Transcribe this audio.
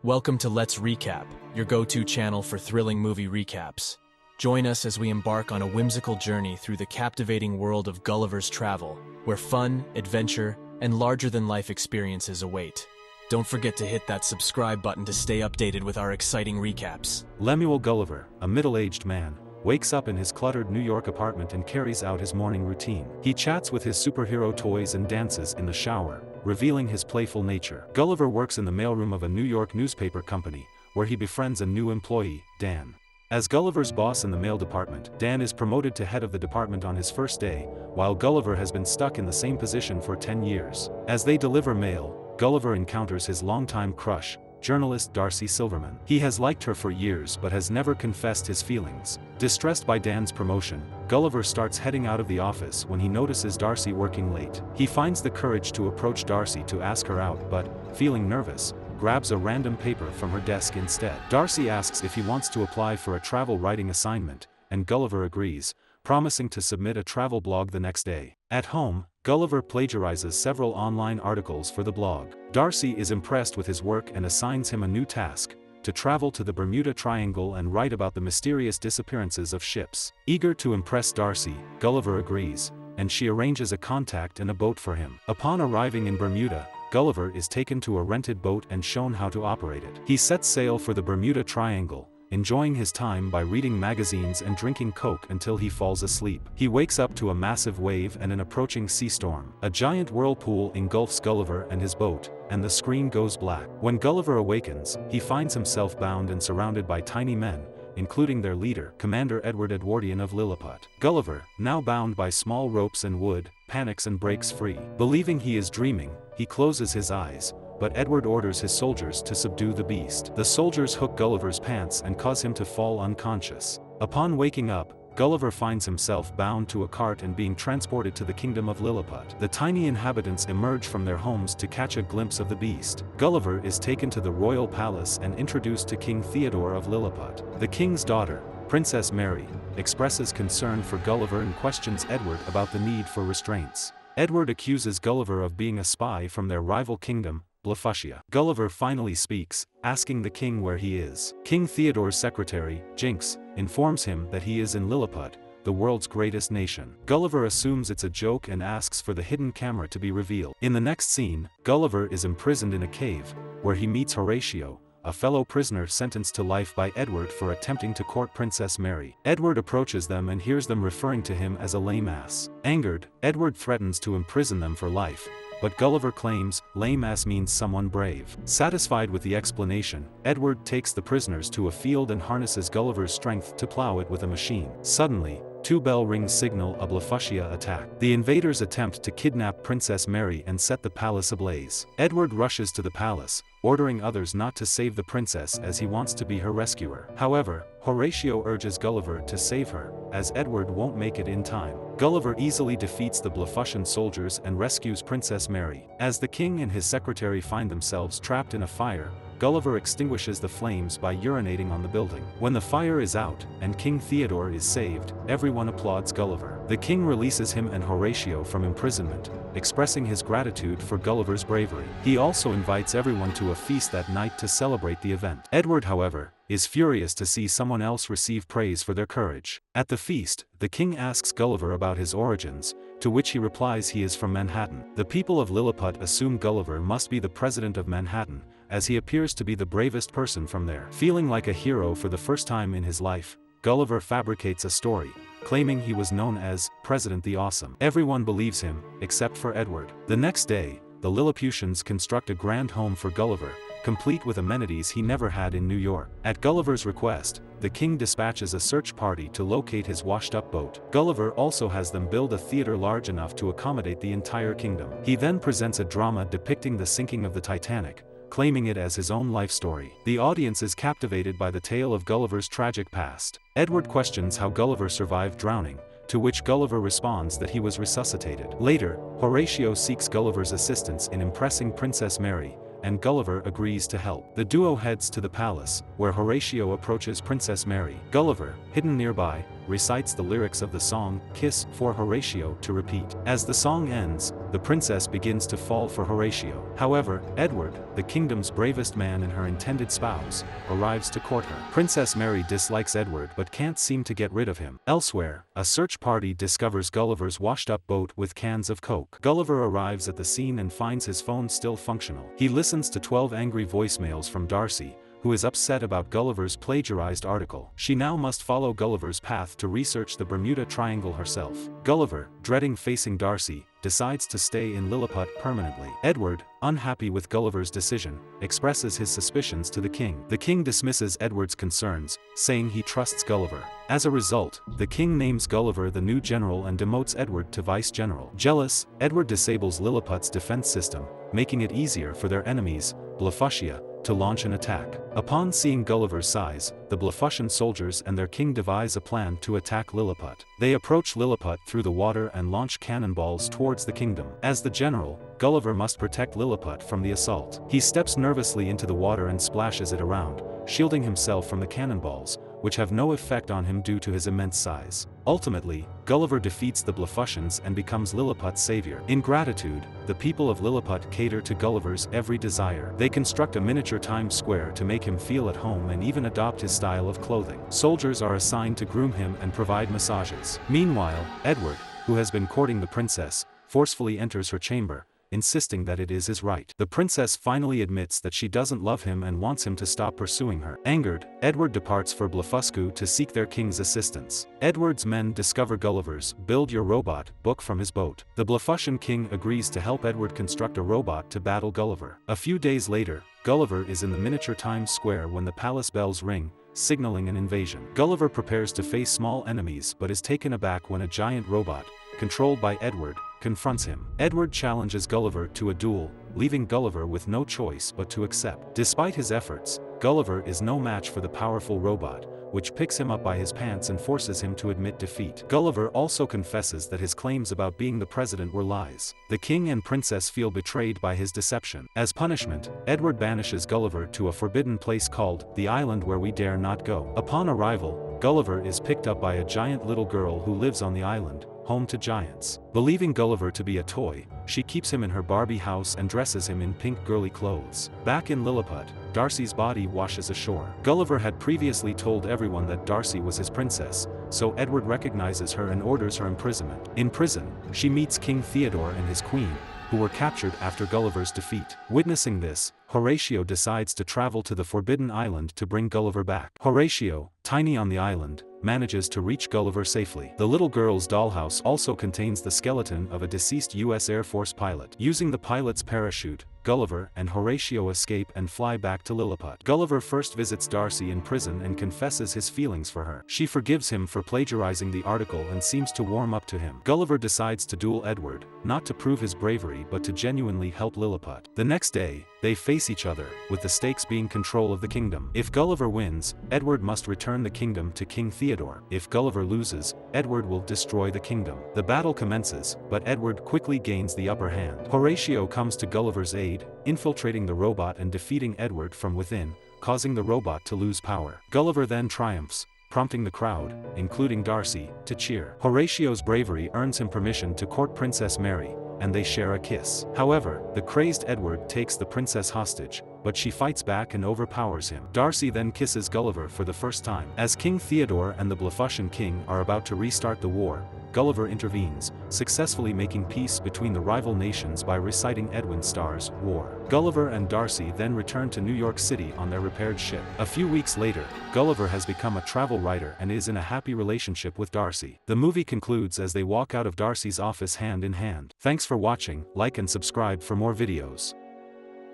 Welcome to Let's Recap, your go-to channel for thrilling movie recaps. Join us as we embark on a whimsical journey through the captivating world of Gulliver's Travel, where fun, adventure, and larger-than-life experiences await. Don't forget to hit that subscribe button to stay updated with our exciting recaps. Lemuel Gulliver, a middle-aged man, wakes up in his cluttered New York apartment and carries out his morning routine. He chats with his superhero toys and dances in the shower, revealing his playful nature. Gulliver works in the mailroom of a New York newspaper company, where he befriends a new employee, Dan. As Gulliver's boss in the mail department, Dan is promoted to head of the department on his first day, while Gulliver has been stuck in the same position for 10 years. As they deliver mail, Gulliver encounters his longtime crush, journalist Darcy Silverman. He has liked her for years but has never confessed his feelings. Distressed by Dan's promotion, Gulliver starts heading out of the office when he notices Darcy working late. He finds the courage to approach Darcy to ask her out but, feeling nervous, grabs a random paper from her desk instead. Darcy asks if he wants to apply for a travel writing assignment, and Gulliver agrees, promising to submit a travel blog the next day. At home, Gulliver plagiarizes several online articles for the blog. Darcy is impressed with his work and assigns him a new task: to travel to the Bermuda Triangle and write about the mysterious disappearances of ships. Eager to impress Darcy, Gulliver agrees, and she arranges a contact and a boat for him. Upon arriving in Bermuda, Gulliver is taken to a rented boat and shown how to operate it. He sets sail for the Bermuda Triangle, enjoying his time by reading magazines and drinking Coke until he falls asleep. He wakes up to a massive wave and an approaching sea storm. A giant whirlpool engulfs Gulliver and his boat, and the screen goes black. When Gulliver awakens, he finds himself bound and surrounded by tiny men, including their leader, Commander Edward Edwardian of Lilliput. Gulliver, now bound by small ropes and wood, panics and breaks free. Believing he is dreaming, he closes his eyes, but Edward orders his soldiers to subdue the beast. The soldiers hook Gulliver's pants and cause him to fall unconscious. Upon waking up, Gulliver finds himself bound to a cart and being transported to the kingdom of Lilliput. The tiny inhabitants emerge from their homes to catch a glimpse of the beast. Gulliver is taken to the royal palace and introduced to King Theodore of Lilliput. The king's daughter, Princess Mary, expresses concern for Gulliver and questions Edward about the need for restraints. Edward accuses Gulliver of being a spy from their rival kingdom, Blefuscia. Gulliver finally speaks, asking the king where he is. King Theodore's secretary, Jinx, informs him that he is in Lilliput, the world's greatest nation. Gulliver assumes it's a joke and asks for the hidden camera to be revealed. In the next scene, Gulliver is imprisoned in a cave, where he meets Horatio, a fellow prisoner sentenced to life by Edward for attempting to court Princess Mary. Edward approaches them and hears them referring to him as a lame ass. Angered, Edward threatens to imprison them for life, but Gulliver claims lame ass means someone brave. Satisfied with the explanation, Edward takes the prisoners to a field and harnesses Gulliver's strength to plow it with a machine. Suddenly, two bell rings signal a Blefuscia attack. The invaders attempt to kidnap Princess Mary and set the palace ablaze. Edward rushes to the palace, ordering others not to save the princess as he wants to be her rescuer. However, Horatio urges Gulliver to save her, as Edward won't make it in time. Gulliver easily defeats the Blefuscian soldiers and rescues Princess Mary. As the king and his secretary find themselves trapped in a fire, Gulliver extinguishes the flames by urinating on the building. When the fire is out, and King Theodore is saved, everyone applauds Gulliver. The king releases him and Horatio from imprisonment, expressing his gratitude for Gulliver's bravery. He also invites everyone to a feast that night to celebrate the event. Edward, however, is furious to see someone else receive praise for their courage. At the feast, the king asks Gulliver about his origins, to which he replies he is from Manhattan. The people of Lilliput assume Gulliver must be the president of Manhattan, as he appears to be the bravest person from there. Feeling like a hero for the first time in his life, Gulliver fabricates a story, claiming he was known as President the Awesome. Everyone believes him, except for Edward. The next day, the Lilliputians construct a grand home for Gulliver, complete with amenities he never had in New York. At Gulliver's request, the king dispatches a search party to locate his washed-up boat. Gulliver also has them build a theater large enough to accommodate the entire kingdom. He then presents a drama depicting the sinking of the Titanic, claiming it as his own life story. The audience is captivated by the tale of Gulliver's tragic past. Edward questions how Gulliver survived drowning, to which Gulliver responds that he was resuscitated. Later, Horatio seeks Gulliver's assistance in impressing Princess Mary, and Gulliver agrees to help. The duo heads to the palace, where Horatio approaches Princess Mary. Gulliver, hidden nearby, recites the lyrics of the song, "Kiss," for Horatio to repeat. As the song ends, the princess begins to fall for Horatio. However, Edward, the kingdom's bravest man and her intended spouse, arrives to court her. Princess Mary dislikes Edward but can't seem to get rid of him. Elsewhere, a search party discovers Gulliver's washed-up boat with cans of Coke. Gulliver arrives at the scene and finds his phone still functional. He listens to 12 angry voicemails from Darcy, who is upset about Gulliver's plagiarized article. She now must follow Gulliver's path to research the Bermuda Triangle herself. Gulliver, dreading facing Darcy, decides to stay in Lilliput permanently. Edward, unhappy with Gulliver's decision, expresses his suspicions to the king. The king dismisses Edward's concerns, saying he trusts Gulliver. As a result, the king names Gulliver the new general and demotes Edward to vice-general. Jealous, Edward disables Lilliput's defense system, making it easier for their enemies, Blefuscia, to launch an attack. Upon seeing Gulliver's size, the Blefuscian soldiers and their king devise a plan to attack Lilliput. They approach Lilliput through the water and launch cannonballs towards the kingdom. As the general, Gulliver must protect Lilliput from the assault. He steps nervously into the water and splashes it around, shielding himself from the cannonballs, which have no effect on him due to his immense size. Ultimately, Gulliver defeats the Blefuscians and becomes Lilliput's savior. In gratitude, the people of Lilliput cater to Gulliver's every desire. They construct a miniature Times Square to make him feel at home and even adopt his style of clothing. Soldiers are assigned to groom him and provide massages. Meanwhile, Edward, who has been courting the princess, forcefully enters her chamber, insisting that it is his right. The princess finally admits that she doesn't love him and wants him to stop pursuing her. Angered, Edward departs for Blefuscu to seek their king's assistance. Edward's men discover Gulliver's "Build Your Robot" book from his boat. The Blefuscian king agrees to help Edward construct a robot to battle Gulliver. A few days later, Gulliver is in the miniature Times Square when the palace bells ring, signaling an invasion. Gulliver prepares to face small enemies but is taken aback when a giant robot, controlled by Edward, confronts him. Edward challenges Gulliver to a duel, leaving Gulliver with no choice but to accept. Despite his efforts, Gulliver is no match for the powerful robot, which picks him up by his pants and forces him to admit defeat. Gulliver also confesses that his claims about being the president were lies. The king and princess feel betrayed by his deception. As punishment, Edward banishes Gulliver to a forbidden place called the Island Where We Dare Not Go. Upon arrival, Gulliver is picked up by a giant little girl who lives on the island, home to giants. Believing Gulliver to be a toy, she keeps him in her Barbie house and dresses him in pink girly clothes. Back in Lilliput, Darcy's body washes ashore. Gulliver had previously told everyone that Darcy was his princess, so Edward recognizes her and orders her imprisonment. In prison, she meets King Theodore and his queen, who were captured after Gulliver's defeat. Witnessing this, Horatio decides to travel to the Forbidden Island to bring Gulliver back. Horatio, tiny on the island, manages to reach Gulliver safely. The little girl's dollhouse also contains the skeleton of a deceased U.S. Air Force pilot. Using the pilot's parachute, Gulliver and Horatio escape and fly back to Lilliput. Gulliver first visits Darcy in prison and confesses his feelings for her. She forgives him for plagiarizing the article and seems to warm up to him. Gulliver decides to duel Edward, not to prove his bravery but to genuinely help Lilliput. The next day, they face each other, with the stakes being control of the kingdom. If Gulliver wins, Edward must return the kingdom to King Theodore. If Gulliver loses, Edward will destroy the kingdom. The battle commences, but Edward quickly gains the upper hand. Horatio comes to Gulliver's aid, infiltrating the robot and defeating Edward from within, causing the robot to lose power. Gulliver then triumphs, prompting the crowd, including Darcy, to cheer. Horatio's bravery earns him permission to court Princess Mary, and they share a kiss. However, the crazed Edward takes the princess hostage, but she fights back and overpowers him. Darcy then kisses Gulliver for the first time. As King Theodore and the Blefuscian king are about to restart the war, Gulliver intervenes, successfully making peace between the rival nations by reciting Edwin Starr's War. Gulliver and Darcy then return to New York City on their repaired ship. A few weeks later, Gulliver has become a travel writer and is in a happy relationship with Darcy. The movie concludes as they walk out of Darcy's office hand in hand. Thanks for watching, like and subscribe for more videos.